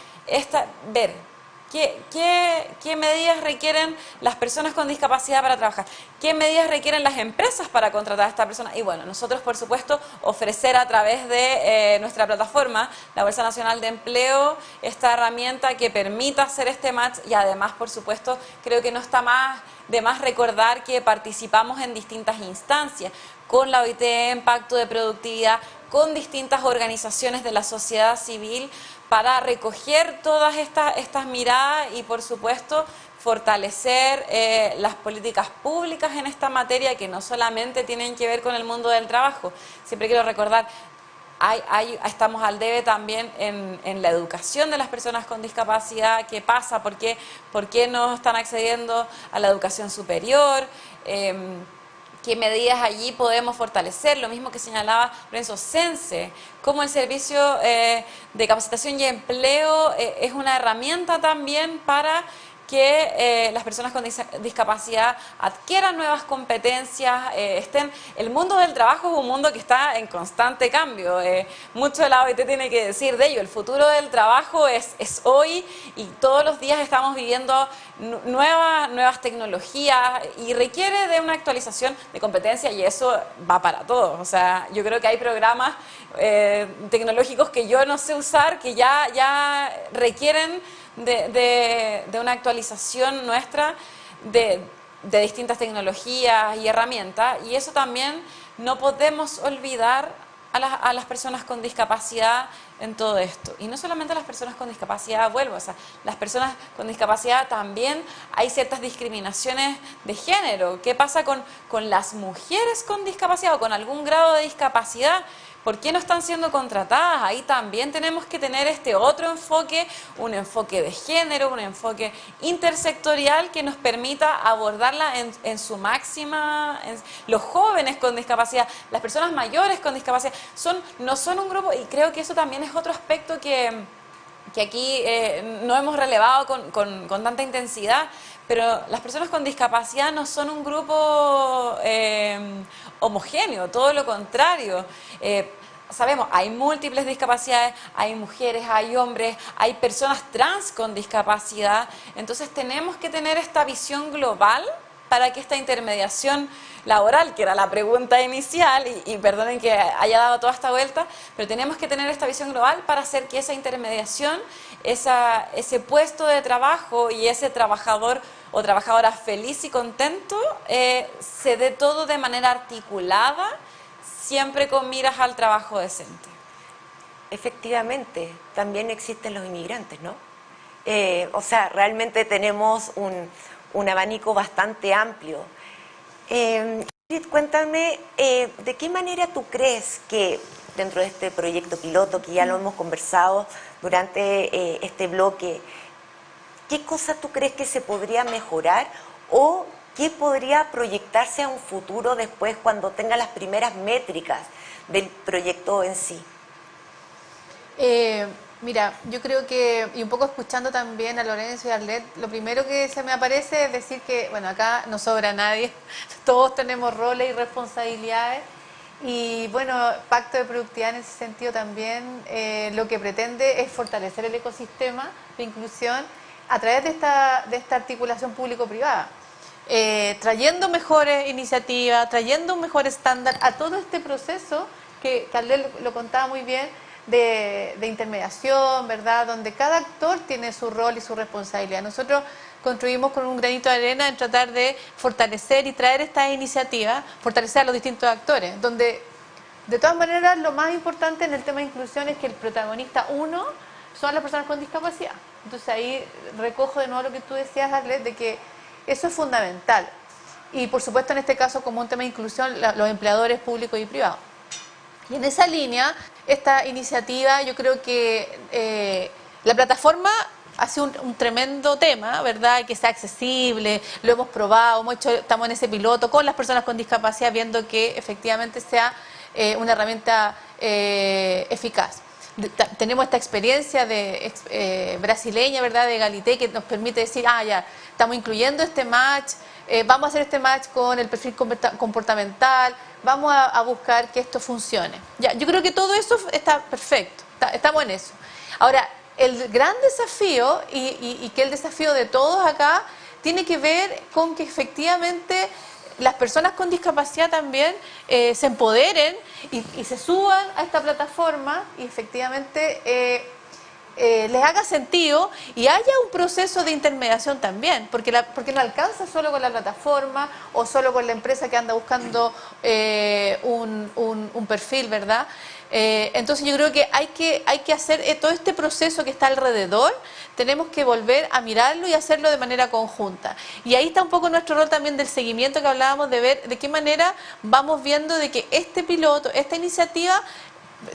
ver ¿qué medidas requieren las personas con discapacidad para trabajar? ¿Qué medidas requieren las empresas para contratar a esta persona? Y bueno, nosotros, por supuesto, ofrecer a través de nuestra plataforma, la Bolsa Nacional de Empleo, esta herramienta que permita hacer este match. Y además, por supuesto, creo que no está de más recordar que participamos en distintas instancias, con la OIT en Pacto de Productividad, con distintas organizaciones de la sociedad civil, para recoger todas estas miradas y, por supuesto, fortalecer las políticas públicas en esta materia, que no solamente tienen que ver con el mundo del trabajo. Siempre quiero recordar, estamos al debe también en la educación de las personas con discapacidad. ¿Qué pasa? ¿Por qué no están accediendo a la educación superior? ¿Qué medidas allí podemos fortalecer? Lo mismo que señalaba Lorenzo, Sense, cómo el servicio de capacitación y empleo es una herramienta también para que las personas con discapacidad adquieran nuevas competencias, el mundo del trabajo es un mundo que está en constante cambio. Mucho de la OIT tiene que decir de ello. El futuro del trabajo es hoy, y todos los días estamos viviendo nuevas tecnologías, y requiere de una actualización de competencia, y eso va para todos. O sea, yo creo que hay programas tecnológicos que yo no sé usar, que ya requieren de una actualización nuestra de distintas tecnologías y herramientas, y eso también no podemos olvidar a las personas con discapacidad en todo esto. Y no solamente a las personas con discapacidad, vuelvo, o sea, las personas con discapacidad también hay ciertas discriminaciones de género. ¿Qué pasa con las mujeres con discapacidad o con algún grado de discapacidad? ¿por qué no están siendo contratadas? Ahí también tenemos que tener este otro enfoque, un enfoque de género, un enfoque intersectorial que nos permita abordarla en su máxima. Los jóvenes con discapacidad, las personas mayores con discapacidad, no son un grupo, y creo que eso también es otro aspecto que aquí no hemos relevado con tanta intensidad, pero las personas con discapacidad no son un grupo homogéneo, todo lo contrario. Sabemos, hay múltiples discapacidades, hay mujeres, hay hombres, hay personas trans con discapacidad, entonces tenemos que tener esta visión global para que esta intermediación laboral, que era la pregunta inicial, y perdonen que haya dado toda esta vuelta, pero tenemos que tener esta visión global para hacer que esa intermediación, ese puesto de trabajo y ese trabajador o trabajadora feliz y contento se dé todo de manera articulada, siempre con miras al trabajo decente. Efectivamente, también existen los inmigrantes, ¿no? O sea, realmente tenemos un abanico bastante amplio. Ingrid, cuéntame, ¿de qué manera tú crees que dentro de este proyecto piloto, que ya lo hemos conversado durante este bloque, qué cosa tú crees que se podría mejorar o qué podría proyectarse a un futuro después cuando tenga las primeras métricas del proyecto en sí? Mira, yo creo que, y un poco escuchando también a Lorenzo y a Arlet, lo primero que se me aparece es decir que, bueno, acá no sobra nadie, todos tenemos roles y responsabilidades, y bueno, Pacto de Productividad en ese sentido también lo que pretende es fortalecer el ecosistema de inclusión a través de esta articulación público-privada, trayendo mejores iniciativas, trayendo un mejor estándar a todo este proceso que Arlet lo contaba muy bien, de intermediación, ¿verdad? Donde cada actor tiene su rol y su responsabilidad. Nosotros construimos con un granito de arena en tratar de fortalecer y traer estas iniciativas, fortalecer a los distintos actores, donde de todas maneras lo más importante en el tema de inclusión es que el protagonista uno son las personas con discapacidad. Entonces ahí recojo de nuevo lo que tú decías, Arlet, de que eso es fundamental. Y por supuesto en este caso como un tema de inclusión, los empleadores públicos y privados. Y en esa línea, esta iniciativa, yo creo que la plataforma ha sido un tremendo tema, ¿verdad? Que sea accesible, lo hemos probado, estamos en ese piloto con las personas con discapacidad, viendo que efectivamente sea una herramienta eficaz. Tenemos esta experiencia brasileña, ¿verdad? De Egalité, que nos permite decir, ya, estamos incluyendo este match, vamos a hacer este match con el perfil comportamental, vamos a buscar que esto funcione. Ya, yo creo que todo eso está perfecto, estamos en eso. Ahora, el gran desafío, y que el desafío de todos acá, tiene que ver con que efectivamente las personas con discapacidad también se empoderen y se suban a esta plataforma y efectivamente les haga sentido y haya un proceso de intermediación también, porque no alcanza solo con la plataforma o solo con la empresa que anda buscando un perfil, ¿verdad? Entonces yo creo que hay que hacer todo este proceso que está alrededor, tenemos que volver a mirarlo y hacerlo de manera conjunta. Y ahí está un poco nuestro rol también del seguimiento que hablábamos, de ver de qué manera vamos viendo de que este piloto, esta iniciativa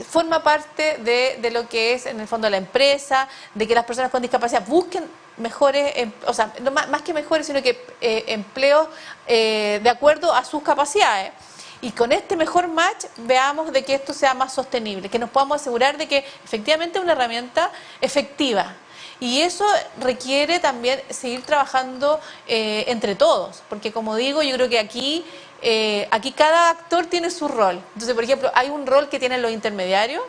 forma parte de lo que es en el fondo la empresa, de que las personas con discapacidad busquen mejores, o sea, no, más que mejores, sino que empleos de acuerdo a sus capacidades. Y con este mejor match veamos de que esto sea más sostenible, que nos podamos asegurar de que efectivamente es una herramienta efectiva. Y eso requiere también seguir trabajando entre todos, porque como digo, yo creo que aquí cada actor tiene su rol. Entonces, por ejemplo, hay un rol que tienen los intermediarios,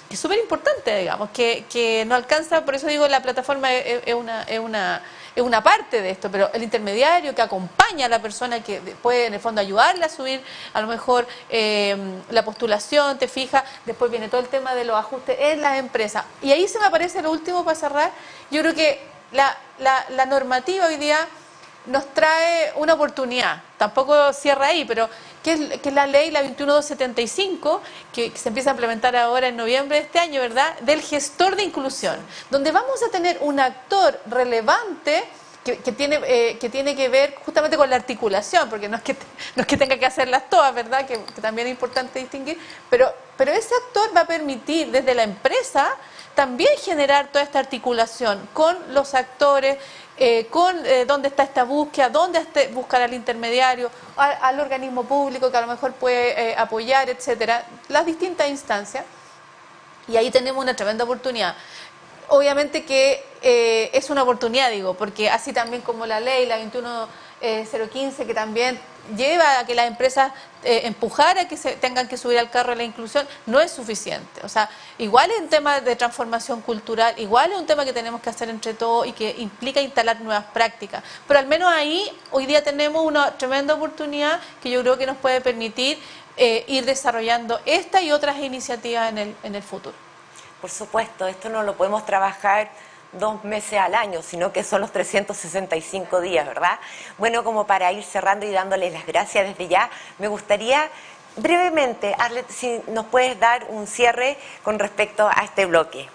que es súper importante, digamos, que no alcanza, por eso digo, la plataforma es una parte de esto, pero el intermediario que acompaña a la persona, que puede en el fondo ayudarle a subir a lo mejor la postulación, te fijas, después viene todo el tema de los ajustes en las empresas. Y ahí se me aparece lo último para cerrar, yo creo que la normativa hoy día nos trae una oportunidad, tampoco cierra ahí, pero que es la ley, la 21275, que se empieza a implementar ahora en noviembre de este año, ¿verdad?, del gestor de inclusión, donde vamos a tener un actor relevante que tiene que ver justamente con la articulación, porque no es que tenga que hacerlas todas, ¿verdad? Que también es importante distinguir, pero ese actor va a permitir desde la empresa también generar toda esta articulación con los actores, con dónde está esta búsqueda, dónde buscar al intermediario, al organismo público que a lo mejor puede apoyar, etcétera, las distintas instancias. Y ahí tenemos una tremenda oportunidad. Obviamente que es una oportunidad, digo, porque así también como la ley, la 21015, que también lleva a que las empresas empujar a que se tengan que subir al carro de la inclusión, no es suficiente. O sea, igual es un tema de transformación cultural, igual es un tema que tenemos que hacer entre todos y que implica instalar nuevas prácticas. Pero al menos ahí, hoy día tenemos una tremenda oportunidad que yo creo que nos puede permitir ir desarrollando esta y otras iniciativas en el futuro. Por supuesto, esto no lo podemos trabajar 2 meses al año, sino que son los 365 días, ¿verdad? Bueno, como para ir cerrando y dándoles las gracias desde ya, me gustaría brevemente, Arlet, si nos puedes dar un cierre con respecto a este bloque.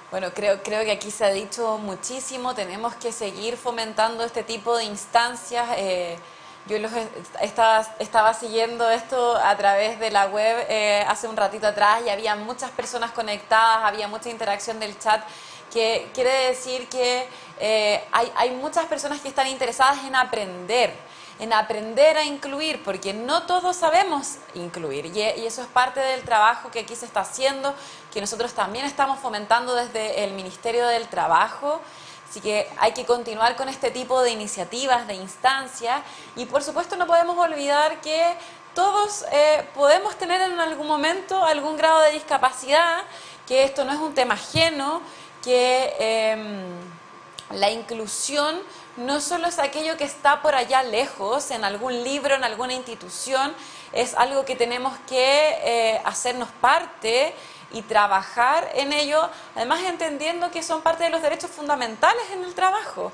Bueno, creo que aquí se ha dicho muchísimo, tenemos que seguir fomentando este tipo de instancias. Yo estaba siguiendo esto a través de la web hace un ratito atrás y había muchas personas conectadas, había mucha interacción del chat, que quiere decir que hay muchas personas que están interesadas en aprender a incluir, porque no todos sabemos incluir y eso es parte del trabajo que aquí se está haciendo, que nosotros también estamos fomentando desde el Ministerio del Trabajo. Así que hay que continuar con este tipo de iniciativas, de instancias, y por supuesto no podemos olvidar que todos podemos tener en algún momento algún grado de discapacidad, que esto no es un tema ajeno, que la inclusión no solo es aquello que está por allá lejos, en algún libro, en alguna institución, es algo que tenemos que hacernos parte y trabajar en ello, además entendiendo que son parte de los derechos fundamentales en el trabajo.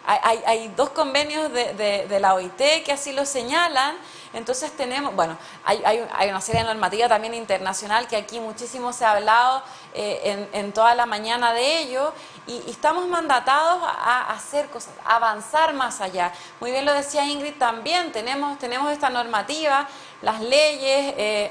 Hay 2 convenios de la OIT que así lo señalan, entonces tenemos, bueno, hay una serie de normativa también internacional que aquí muchísimo se ha hablado en toda la mañana de ello, y estamos mandatados a hacer cosas, a avanzar más allá. Muy bien lo decía Ingrid también, tenemos esta normativa, las leyes,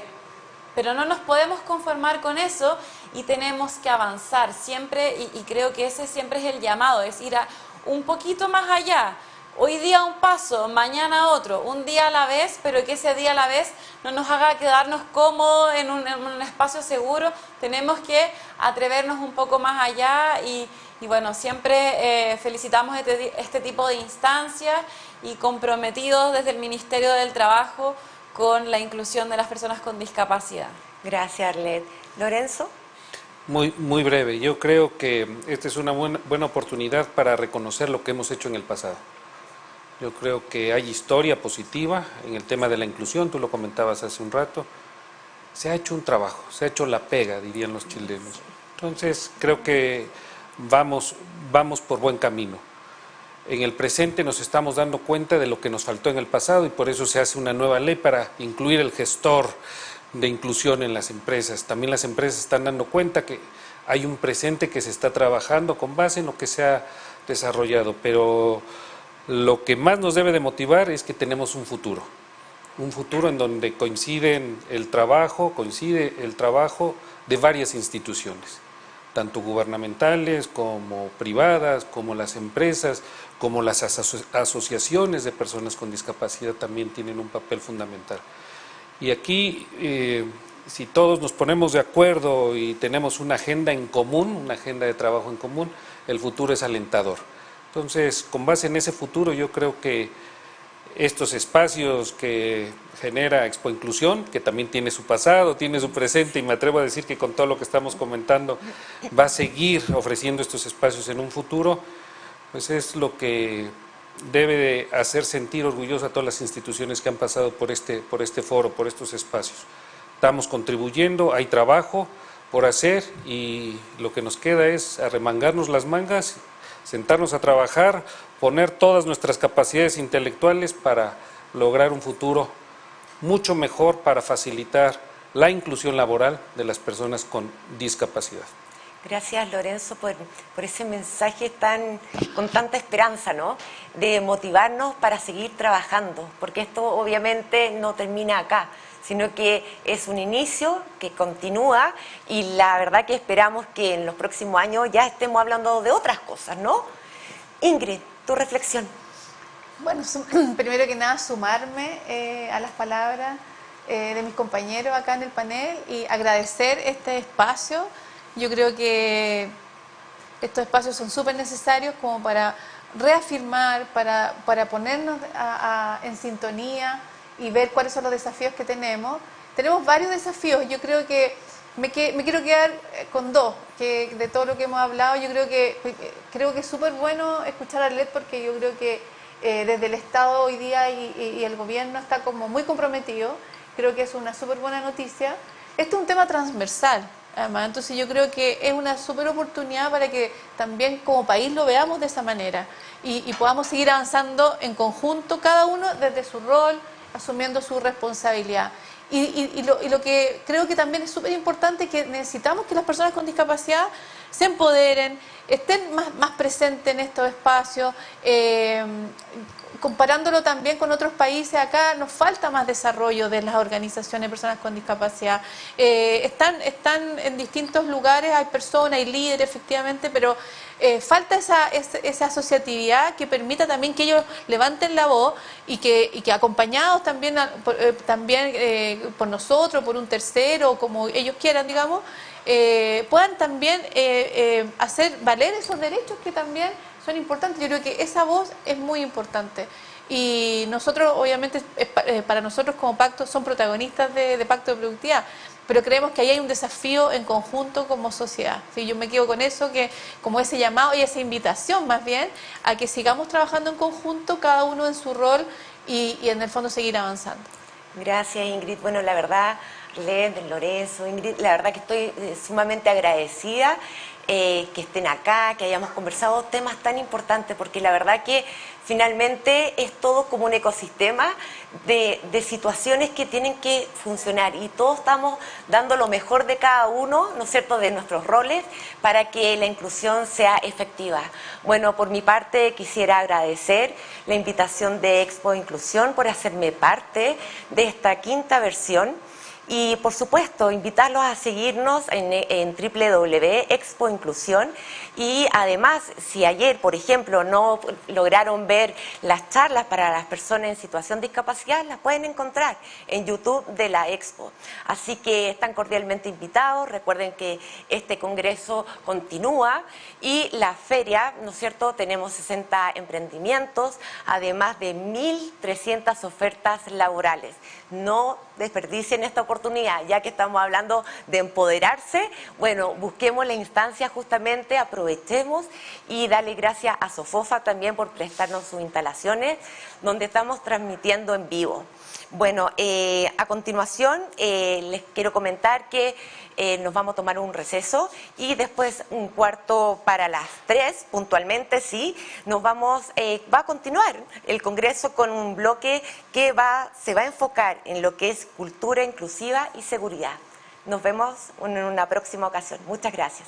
pero no nos podemos conformar con eso y tenemos que avanzar siempre, y creo que ese siempre es el llamado, es ir a un poquito más allá. Hoy día un paso, mañana otro, un día a la vez, pero que ese día a la vez no nos haga quedarnos cómodos en un espacio seguro. Tenemos que atrevernos un poco más allá y bueno, siempre felicitamos este tipo de instancias y comprometidos desde el Ministerio del Trabajo con la inclusión de las personas con discapacidad. Gracias, Arlet. ¿Lorenzo? Muy breve. Yo creo que esta es una buena oportunidad para reconocer lo que hemos hecho en el pasado. Yo creo que hay historia positiva en el tema de la inclusión, tú lo comentabas hace un rato. Se ha hecho un trabajo, se ha hecho la pega, dirían los chilenos. Entonces, creo que vamos por buen camino. En el presente nos estamos dando cuenta de lo que nos faltó en el pasado y por eso se hace una nueva ley para incluir el gestor de inclusión en las empresas. También las empresas están dando cuenta que hay un presente que se está trabajando con base en lo que se ha desarrollado, pero lo que más nos debe de motivar es que tenemos un futuro en donde coincide el trabajo de varias instituciones, tanto gubernamentales como privadas, como las empresas, como las asociaciones de personas con discapacidad también tienen un papel fundamental. Y aquí, si todos nos ponemos de acuerdo y tenemos una agenda en común, una agenda de trabajo en común, el futuro es alentador. Entonces, con base en ese futuro, yo creo que estos espacios que genera Expo Inclusión, que también tiene su pasado, tiene su presente, y me atrevo a decir que con todo lo que estamos comentando va a seguir ofreciendo estos espacios en un futuro, pues es lo que debe de hacer sentir orgulloso a todas las instituciones que han pasado por este foro, por estos espacios. Estamos contribuyendo, hay trabajo por hacer y lo que nos queda es arremangarnos las mangas, sentarnos a trabajar, poner todas nuestras capacidades intelectuales para lograr un futuro mucho mejor para facilitar la inclusión laboral de las personas con discapacidad. Gracias, Lorenzo, por ese mensaje con tanta esperanza, ¿no? De motivarnos para seguir trabajando, porque esto obviamente no termina acá, sino que es un inicio que continúa y la verdad que esperamos que en los próximos años ya estemos hablando de otras cosas, ¿no? Ingrid, tu reflexión. Bueno, primero que nada sumarme a las palabras de mis compañeros acá en el panel y agradecer este espacio. Yo creo que estos espacios son súper necesarios como para reafirmar, para ponernos en sintonía y ver cuáles son los desafíos que tenemos. Tenemos varios desafíos, yo creo que me quiero quedar con dos, que de todo lo que hemos hablado, yo creo que es súper bueno escuchar a Arlet porque yo creo que desde el Estado hoy día y el gobierno está como muy comprometido, creo que es una súper buena noticia. Este es un tema transversal, además, entonces yo creo que es una súper oportunidad para que también como país lo veamos de esa manera y podamos seguir avanzando en conjunto, cada uno desde su rol, asumiendo su responsabilidad. Y lo que creo que también es súper importante es que necesitamos que las personas con discapacidad se empoderen, estén más presentes en estos espacios, comparándolo también con otros países. Acá nos falta más desarrollo de las organizaciones de personas con discapacidad. Están en distintos lugares, hay personas, hay líderes efectivamente, pero falta esa asociatividad que permita también que ellos levanten la voz y que acompañados también, por nosotros, por un tercero, como ellos quieran, digamos, puedan también hacer valer esos derechos que también son importantes. Yo creo que esa voz es muy importante. Y nosotros, obviamente, para nosotros como pacto, son protagonistas de Pacto de Productividad, pero creemos que ahí hay un desafío en conjunto como sociedad. ¿Sí? Yo me quedo con eso, que como ese llamado y esa invitación más bien, a que sigamos trabajando en conjunto, cada uno en su rol y en el fondo seguir avanzando. Gracias, Ingrid. Bueno, la verdad, Lorenzo, Ingrid, la verdad que estoy sumamente agradecida que estén acá, que hayamos conversado temas tan importantes, porque la verdad que finalmente es todo como un ecosistema de situaciones que tienen que funcionar y todos estamos dando lo mejor de cada uno, ¿no es cierto?, de nuestros roles para que la inclusión sea efectiva. Bueno, por mi parte quisiera agradecer la invitación de Expo Inclusión por hacerme parte de esta quinta versión. Y por supuesto, invitarlos a seguirnos en www.expo Inclusión y además, si ayer, por ejemplo, no lograron ver las charlas para las personas en situación de discapacidad, las pueden encontrar en YouTube de la Expo. Así que están cordialmente invitados. Recuerden que este congreso continúa y la feria, ¿no es cierto?, tenemos 60 emprendimientos, además de 1.300 ofertas laborales. No desperdicien esta oportunidad, ya que estamos hablando de empoderarse. Bueno, busquemos la instancia justamente, aprovechemos y darle gracias a Sofofa también por prestarnos sus instalaciones, donde estamos transmitiendo en vivo. Bueno, a continuación les quiero comentar que nos vamos a tomar un receso y después un cuarto para las 3, puntualmente, sí, va a continuar el Congreso con un bloque que se va a enfocar en lo que es cultura inclusiva y seguridad. Nos vemos en una próxima ocasión. Muchas gracias.